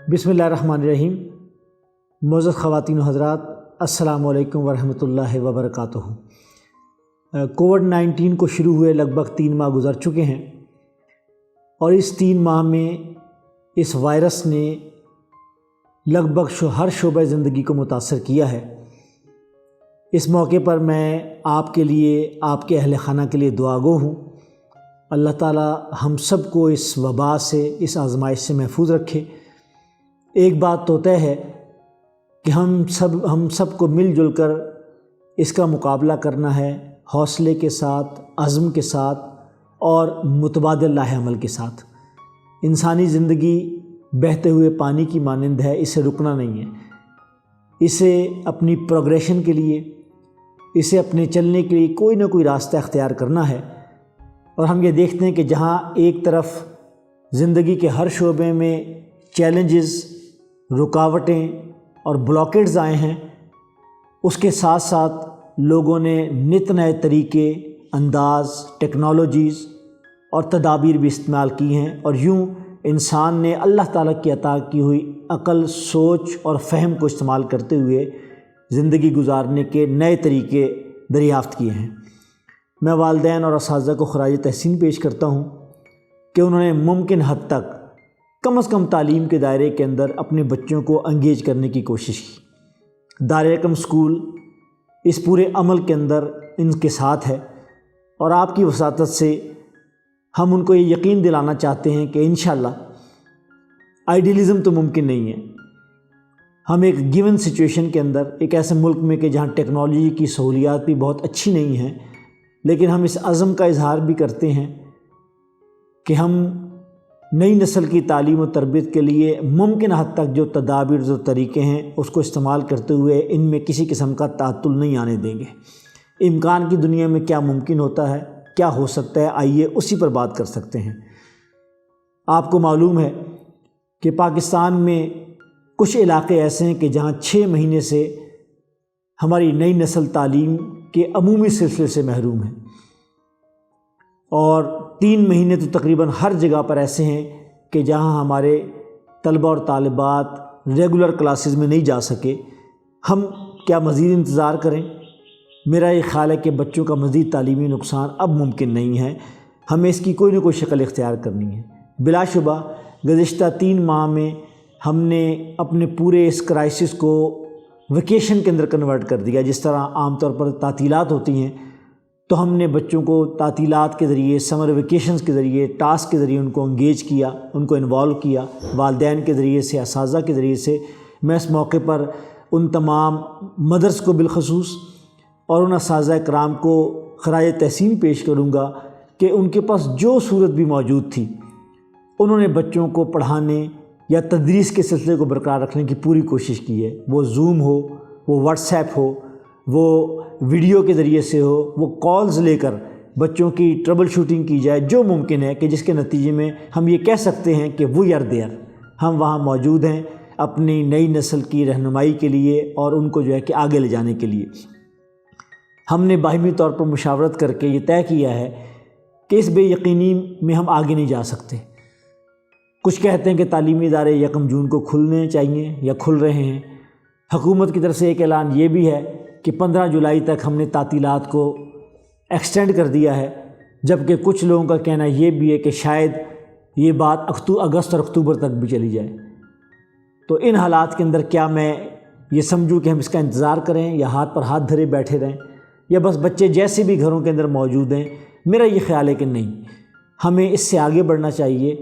بسم اللہ الرحمن الرحیم۔ معزز خواتین و حضرات، السلام علیکم ورحمۃ اللہ وبرکاتہ۔ کووڈ-19 کو شروع ہوئے لگ بھگ 3 ماہ گزر چکے ہیں، اور اس 3 ماہ میں اس وائرس نے لگ بھگ ہر شعبہ زندگی کو متاثر کیا ہے۔ اس موقع پر میں آپ کے لیے، آپ کے اہل خانہ کے لیے دعا گو ہوں۔ اللہ تعالی ہم سب کو اس وبا سے، اس آزمائش سے محفوظ رکھے۔ ایک بات تو طے ہے کہ ہم سب کو مل جل کر اس کا مقابلہ کرنا ہے، حوصلے کے ساتھ، عزم کے ساتھ اور متبادل لاہ عمل کے ساتھ۔ انسانی زندگی بہتے ہوئے پانی کی مانند ہے، اسے رکنا نہیں ہے۔ اسے اپنی پروگریشن کے لیے، اسے اپنے چلنے کے لیے کوئی نہ کوئی راستہ اختیار کرنا ہے۔ اور ہم یہ دیکھتے ہیں کہ جہاں ایک طرف زندگی کے ہر شعبے میں چیلنجز، رکاوٹیں اور بلاکیڈز آئے ہیں، اس کے ساتھ ساتھ لوگوں نے نت نئے طریقے، انداز، ٹیکنالوجیز اور تدابیر بھی استعمال کی ہیں، اور یوں انسان نے اللہ تعالیٰ کی عطا کی ہوئی عقل، سوچ اور فہم کو استعمال کرتے ہوئے زندگی گزارنے کے نئے طریقے دریافت کیے ہیں۔ میں والدین اور اساتذہ کو خراج تحسین پیش کرتا ہوں کہ انہوں نے ممکن حد تک کم از کم تعلیم کے دائرے کے اندر اپنے بچوں کو انگیج کرنے کی کوشش کی۔ دارالحکم اسکول اس پورے عمل کے اندر ان کے ساتھ ہے، اور آپ کی وساطت سے ہم ان کو یہ یقین دلانا چاہتے ہیں کہ انشاءاللہ آئیڈیلزم تو ممکن نہیں ہے۔ ہم ایک گیون سچویشن کے اندر، ایک ایسے ملک میں کہ جہاں ٹیکنالوجی کی سہولیات بھی بہت اچھی نہیں ہیں، لیکن ہم اس عزم کا اظہار بھی کرتے ہیں کہ ہم نئی نسل کی تعلیم و تربیت کے لیے ممکن حد تک جو تدابیر، جو طریقے ہیں، اس کو استعمال کرتے ہوئے ان میں کسی قسم کا تعطل نہیں آنے دیں گے۔ امکان کی دنیا میں کیا ممکن ہوتا ہے، کیا ہو سکتا ہے، آئیے اسی پر بات کر سکتے ہیں۔ آپ کو معلوم ہے کہ پاکستان میں کچھ علاقے ایسے ہیں کہ جہاں 6 مہینے سے ہماری نئی نسل تعلیم کے عمومی سلسلے سے محروم ہے، اور 3 مہینے تو تقریباً ہر جگہ پر ایسے ہیں کہ جہاں ہمارے طلبہ اور طالبات ریگولر کلاسز میں نہیں جا سکے۔ ہم کیا مزید انتظار کریں؟ میرا یہ خیال ہے کہ بچوں کا مزید تعلیمی نقصان اب ممکن نہیں ہے، ہمیں اس کی کوئی نہ کوئی شکل اختیار کرنی ہے۔ بلا شبہ گزشتہ 3 ماہ میں ہم نے اپنے پورے اس کرائسس کو ویکیشن کے اندر کنورٹ کر دیا۔ جس طرح عام طور پر تعطیلات ہوتی ہیں، تو ہم نے بچوں کو تعطیلات کے ذریعے، سمر ویکیشنز کے ذریعے، ٹاسک کے ذریعے ان کو انگیج کیا، ان کو انوالو کیا، والدین کے ذریعے سے، اساتذہ کے ذریعے سے۔ میں اس موقع پر ان تمام مدرس کو بالخصوص اور ان اساتذہ کرام کو خراج تحسین پیش کروں گا کہ ان کے پاس جو صورت بھی موجود تھی، انہوں نے بچوں کو پڑھانے یا تدریس کے سلسلے کو برقرار رکھنے کی پوری کوشش کی ہے۔ وہ زوم ہو، وہ واٹس ایپ ہو، وہ ویڈیو کے ذریعے سے ہو، وہ کالز لے کر بچوں کی ٹربل شوٹنگ کی جائے، جو ممکن ہے کہ جس کے نتیجے میں ہم یہ کہہ سکتے ہیں کہ وی آر دیئر، ہم وہاں موجود ہیں اپنی نئی نسل کی رہنمائی کے لیے اور ان کو جو ہے کہ آگے لے جانے کے لیے۔ ہم نے باہمی طور پر مشاورت کر کے یہ طے کیا ہے کہ اس بے یقینی میں ہم آگے نہیں جا سکتے۔ کچھ کہتے ہیں کہ تعلیمی ادارے 1 جون کو کھلنے چاہیے یا کھل رہے ہیں۔ حکومت کی طرف سے ایک اعلان یہ بھی ہے کہ 15 جولائی تک ہم نے تعطیلات کو ایکسٹینڈ کر دیا ہے، جبکہ کچھ لوگوں کا کہنا یہ بھی ہے کہ شاید یہ بات اگست اور اکتوبر تک بھی چلی جائے۔ تو ان حالات کے اندر کیا میں یہ سمجھوں کہ ہم اس کا انتظار کریں، یا ہاتھ پر ہاتھ دھرے بیٹھے رہیں، یا بس بچے جیسے بھی گھروں کے اندر موجود ہیں؟ میرا یہ خیال ہے کہ نہیں، ہمیں اس سے آگے بڑھنا چاہیے،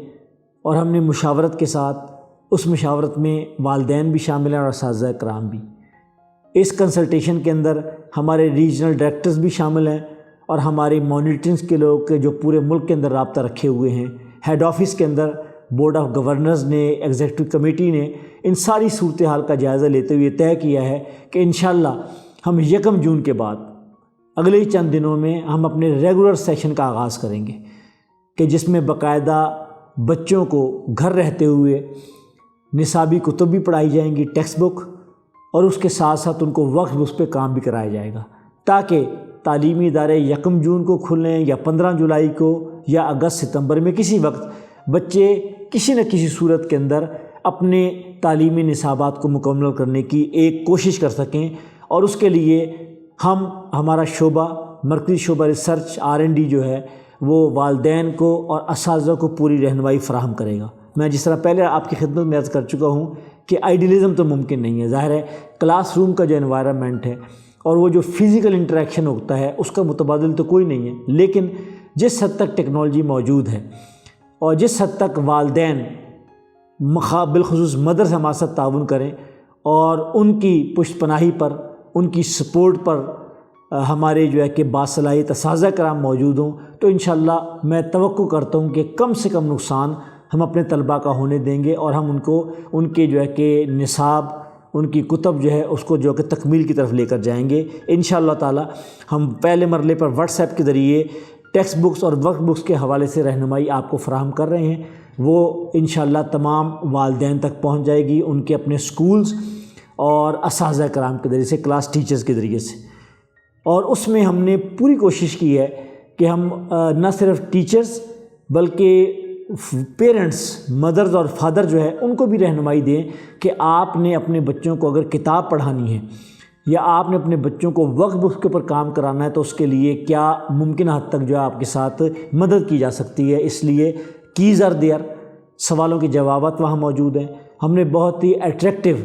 اور ہم نے مشاورت کے ساتھ، اس مشاورت میں والدین بھی شامل ہیں اور اساتذہ کرام بھی۔ اس کنسلٹیشن کے اندر ہمارے ریجنل ڈائریکٹرز بھی شامل ہیں، اور ہمارے مانیٹرنگز کے لوگ جو پورے ملک کے اندر رابطہ رکھے ہوئے ہیں۔ ہیڈ آفس کے اندر بورڈ آف گورنرز نے، ایگزیکٹو کمیٹی نے ان ساری صورتحال کا جائزہ لیتے ہوئے طے کیا ہے کہ انشاءاللہ ہم 1 جون کے بعد اگلے ہی چند دنوں میں ہم اپنے ریگولر سیشن کا آغاز کریں گے، کہ جس میں باقاعدہ بچوں کو گھر رہتے ہوئے نصابی کتب بھی پڑھائی جائیں گی، ٹیکسٹ بک، اور اس کے ساتھ ساتھ ان کو وقت اس پہ کام بھی کرایا جائے گا، تاکہ تعلیمی ادارے 1 جون کو کھلیں یا 15 جولائی کو یا اگست ستمبر میں کسی وقت بچے کسی نہ کسی صورت کے اندر اپنے تعلیمی نصابات کو مکمل کرنے کی ایک کوشش کر سکیں، اور اس کے لیے ہمارا شعبہ مرکزی شعبہ ریسرچ R&D جو ہے وہ والدین کو اور اساتذہ کو پوری رہنمائی فراہم کرے گا۔ میں جس طرح پہلے آپ کی خدمت میں عرض کر چکا ہوں کہ آئیڈیلزم تو ممکن نہیں ہے، ظاہر ہے کلاس روم کا جو انوائرمنٹ ہے اور وہ جو فزیکل انٹریکشن ہوتا ہے اس کا متبادل تو کوئی نہیں ہے، لیکن جس حد تک ٹیکنالوجی موجود ہے اور جس حد تک والدین بالخصوص مدرسہ ہمارے ساتھ تعاون کریں اور ان کی پشت پناہی پر، ان کی سپورٹ پر ہمارے جو ہے کہ باصلاحیت اساتذہ کرام موجود ہوں، تو انشاءاللہ میں توقع کرتا ہوں کہ کم سے کم نقصان ہم اپنے طلباء کا ہونے دیں گے، اور ہم ان کے جو ہے کہ نصاب، ان کی کتب جو ہے اس کو جو کہ تکمیل کی طرف لے کر جائیں گے انشاءاللہ تعالی۔ ہم پہلے مرحلے پر واٹس ایپ کے ذریعے ٹیکسٹ بکس اور ورک بکس کے حوالے سے رہنمائی آپ کو فراہم کر رہے ہیں، وہ انشاءاللہ تمام والدین تک پہنچ جائے گی، ان کے اپنے سکولز اور اساتذہ کرام کے ذریعے سے، کلاس ٹیچرز کے ذریعے سے۔ اور اس میں ہم نے پوری کوشش کی ہے کہ ہم نہ صرف ٹیچرز بلکہ پیرنٹس، مدرز اور فادر جو ہے ان کو بھی رہنمائی دیں کہ آپ نے اپنے بچوں کو اگر کتاب پڑھانی ہے یا آپ نے اپنے بچوں کو ورک بک کے اوپر کام کرانا ہے تو اس کے لیے کیا ممکنہ حد تک جو ہے آپ کے ساتھ مدد کی جا سکتی ہے۔ اس لیے کیز آر دیئر، سوالوں کے جوابات وہاں موجود ہیں۔ ہم نے بہت ہی اٹریکٹیو،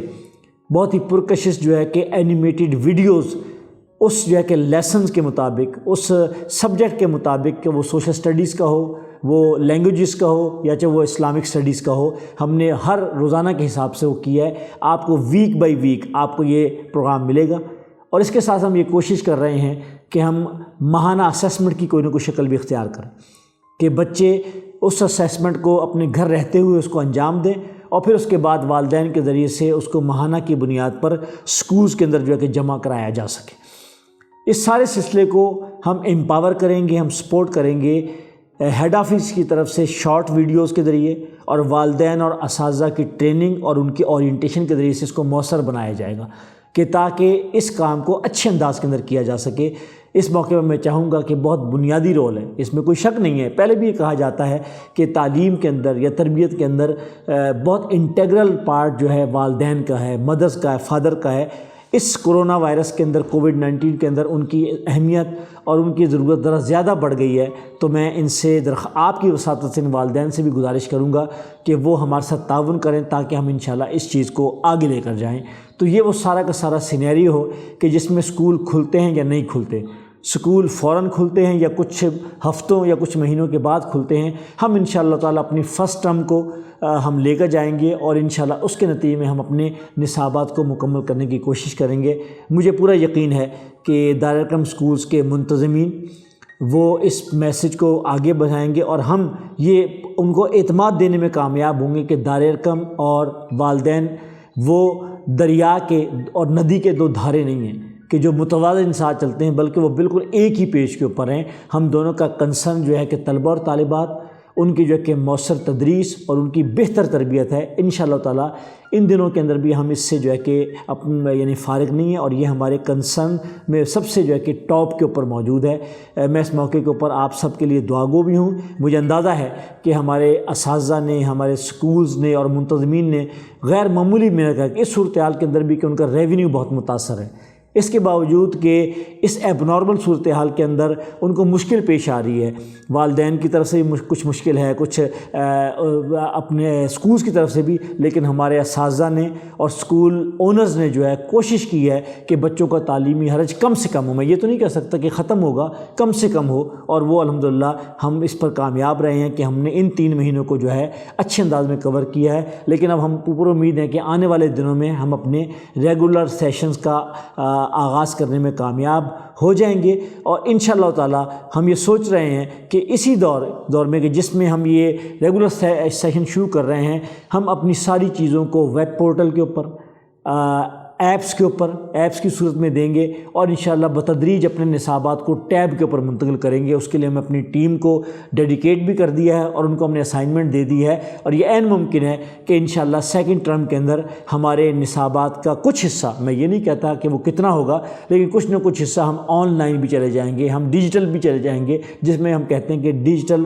بہت ہی پرکشش جو ہے کہ اینیمیٹڈ ویڈیوز اس جو ہے کہ لیسنز کے مطابق، اس سبجیکٹ کے مطابق، کہ وہ سوشل اسٹڈیز کا ہو، وہ لینگویجز کا ہو یا چاہے وہ اسلامک اسٹڈیز کا ہو، ہم نے ہر روزانہ کے حساب سے وہ کیا ہے۔ آپ کو ویک بائی ویک آپ کو یہ پروگرام ملے گا، اور اس کے ساتھ ہم یہ کوشش کر رہے ہیں کہ ہم ماہانہ اسیسمنٹ کی کوئی نہ کوئی شکل بھی اختیار کریں کہ بچے اس اسیسمنٹ کو اپنے گھر رہتے ہوئے اس کو انجام دیں، اور پھر اس کے بعد والدین کے ذریعے سے اس کو ماہانہ کی بنیاد پر سکولز کے اندر جو ہے کہ جمع کرایا جا سکے۔ اس سارے سلسلے کو ہم امپاور کریں گے، ہم سپورٹ کریں گے ہیڈ آفس کی طرف سے شارٹ ویڈیوز کے ذریعے، اور والدین اور اساتذہ کی ٹریننگ اور ان کی اورینٹیشن کے ذریعے سے اس کو مؤثر بنایا جائے گا کہ تاکہ اس کام کو اچھے انداز کے اندر کیا جا سکے۔ اس موقع پر میں چاہوں گا کہ بہت بنیادی رول ہے، اس میں کوئی شک نہیں ہے۔ پہلے بھی یہ کہا جاتا ہے کہ تعلیم کے اندر یا تربیت کے اندر بہت انٹیگرل پارٹ جو ہے والدین کا ہے، مدرس کا ہے، فادر کا ہے۔ اس کرونا وائرس کے اندر، کووڈ-19 کے اندر ان کی اہمیت اور ان کی ضرورت ذرا زیادہ بڑھ گئی ہے، تو میں ان سے آپ کی وساطت سے ان والدین سے بھی گزارش کروں گا کہ وہ ہمارے ساتھ تعاون کریں تاکہ ہم انشاءاللہ اس چیز کو آگے لے کر جائیں۔ تو یہ وہ سارا کا سارا سینیریو ہو کہ جس میں سکول کھلتے ہیں یا نہیں کھلتے، سکول فوراً کھلتے ہیں یا کچھ ہفتوں یا کچھ مہینوں کے بعد کھلتے ہیں، ہم انشاءاللہ تعالیٰ اپنی فرسٹ ٹرم کو ہم لے کر جائیں گے، اور انشاءاللہ اس کے نتیجے میں ہم اپنے نصابات کو مکمل کرنے کی کوشش کریں گے۔ مجھے پورا یقین ہے کہ دارالارقم سکولز کے منتظمین وہ اس میسج کو آگے بڑھائیں گے، اور ہم یہ ان کو اعتماد دینے میں کامیاب ہوں گے کہ دارالارقم اور والدین وہ دریا کے اور ندی کے دو دھارے نہیں ہیں کہ جو متوازن ساتھ چلتے ہیں، بلکہ وہ بالکل ایک ہی پیج کے اوپر ہیں۔ ہم دونوں کا کنسرن جو ہے کہ طلبہ اور طالبات، ان کی جو ہے کہ مؤثر تدریس اور ان کی بہتر تربیت ہے۔ انشاءاللہ تعالیٰ ان دنوں کے اندر بھی ہم اس سے جو ہے کہ یعنی فارغ نہیں ہیں، اور یہ ہمارے کنسرن میں سب سے جو ہے کہ ٹاپ کے اوپر موجود ہے۔ میں اس موقع کے اوپر آپ سب کے لیے دعاگو بھی ہوں۔ مجھے اندازہ ہے کہ ہمارے اساتذہ نے، ہمارے سکولز نے اور منتظمین نے غیر معمولی محنت کر اس صورتحال کے اندر بھی کہ ان کا ریونیو بہت متاثر ہے، اس کے باوجود کہ اس ایب نارمل صورتحال کے اندر ان کو مشکل پیش آ رہی ہے، والدین کی طرف سے بھی کچھ مشکل ہے، کچھ اپنے سکولز کی طرف سے بھی، لیکن ہمارے اساتذہ نے اور سکول اونرز نے جو ہے کوشش کی ہے کہ بچوں کا تعلیمی حرج کم سے کم ہو۔ میں یہ تو نہیں کہہ سکتا کہ ختم ہوگا، کم سے کم ہو، اور وہ الحمدللہ ہم اس پر کامیاب رہے ہیں کہ ہم نے ان 3 مہینوں کو جو ہے اچھے انداز میں کور کیا ہے۔ لیکن اب ہم پورا امید ہے کہ آنے والے دنوں میں ہم اپنے ریگولر سیشنز کا آغاز کرنے میں کامیاب ہو جائیں گے، اور انشاءاللہ تعالی ہم یہ سوچ رہے ہیں کہ اسی دور میں کہ جس میں ہم یہ ریگولر سیشن شروع کر رہے ہیں، ہم اپنی ساری چیزوں کو ویب پورٹل کے اوپر، ایپس کے اوپر ایپس کی صورت میں دیں گے اور انشاءاللہ بتدریج اپنے نصابات کو ٹیب کے اوپر منتقل کریں گے۔ اس کے لیے ہم اپنی ٹیم کو ڈیڈیکیٹ بھی کر دیا ہے اور ان کو ہم نے اسائنمنٹ دے دی ہے، اور یہ عین ممکن ہے کہ انشاءاللہ سیکنڈ ٹرم کے اندر ہمارے نصابات کا کچھ حصہ، میں یہ نہیں کہتا کہ وہ کتنا ہوگا، لیکن کچھ نہ کچھ حصہ ہم آن لائن بھی چلے جائیں گے، ہم ڈیجیٹل بھی چلے جائیں گے، جس میں ہم کہتے ہیں کہ ڈیجیٹل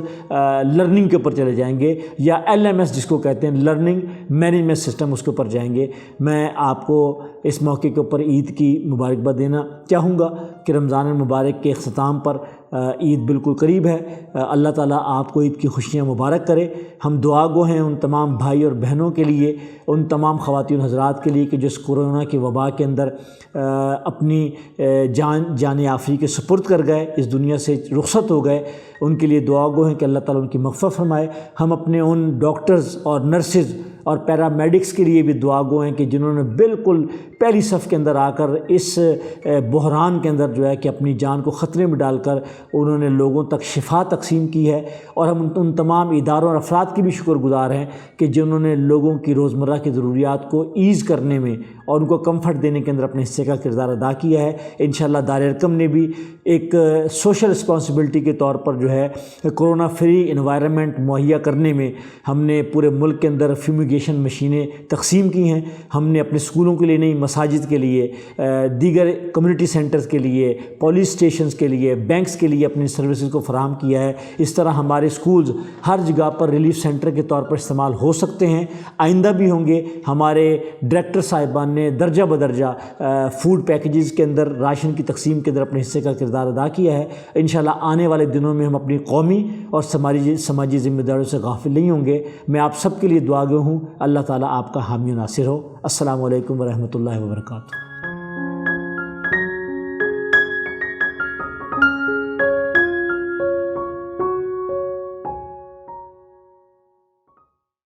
لرننگ کے اوپر چلے جائیں گے، یا LMS جس کو کہتے ہیں لرننگ مینجمنٹ سسٹم، اس کے اوپر جائیں گے۔ میں آپ کو اس موقع کے اوپر عید کی مبارکباد دینا چاہوں گا کہ رمضان المبارک کے اختتام پر عید بالکل قریب ہے۔ اللہ تعالیٰ آپ کو عید کی خوشیاں مبارک کرے۔ ہم دعا گو ہیں ان تمام بھائی اور بہنوں کے لیے، ان تمام خواتین حضرات کے لیے کہ جس کورونا کی وبا کے اندر اپنی جان آفری کے سپرد کر گئے، اس دنیا سے رخصت ہو گئے، ان کے لیے دعا گو ہیں کہ اللہ تعالیٰ ان کی مغفرت فرمائے۔ ہم اپنے ان ڈاکٹرز اور نرسز اور پیرامیڈکس کے لیے بھی دعا گو ہیں کہ جنہوں نے بالکل پہلی صف کے اندر آ کر اس بحران کے اندر جو ہے کہ اپنی جان کو خطرے میں ڈال کر انہوں نے لوگوں تک شفا تقسیم کی ہے، اور ہم ان تمام اداروں اور افراد کی بھی شکر گزار ہیں کہ جنہوں نے لوگوں کی روزمرہ کی ضروریات کو ایز کرنے میں اور ان کو کمفرٹ دینے کے اندر اپنے حصے کا کردار ادا کیا ہے۔ انشاءاللہ دار ارقم نے بھی ایک سوشل رسپانسبلٹی کے طور پر جو ہے کرونا فری انوائرمنٹ مہیا کرنے میں ہم نے پورے ملک کے اندر فیومیگیشن مشینیں تقسیم کی ہیں۔ ہم نے اپنے اسکولوں کے لیے نہیں، مساجد کے لیے، دیگر کمیونٹی سینٹرز کے لیے، پولیس اسٹیشنز کے لیے، بینکس کے لیے اپنی سروسز کو فراہم کیا ہے۔ اس طرح ہمارے اسکولز ہر جگہ پر ریلیف سینٹر کے طور پر استعمال ہو سکتے ہیں، آئندہ بھی ہوں گے۔ ہمارے ڈائریکٹر صاحبان نے درجہ بدرجہ فوڈ پیکیجز کے اندر، راشن کی تقسیم کے اندر اپنے حصے کا کردار ادا کیا ہے۔ انشاءاللہ آنے والے دنوں میں ہم اپنی قومی اور سماجی ذمہ داریوں سے غافل نہیں ہوں گے۔ میں آپ سب کے لیے دعا گو ہوں، اللہ تعالیٰ آپ کا حامی و ناصر ہو۔ السلام علیکم ورحمۃ اللہ وبرکاتہ۔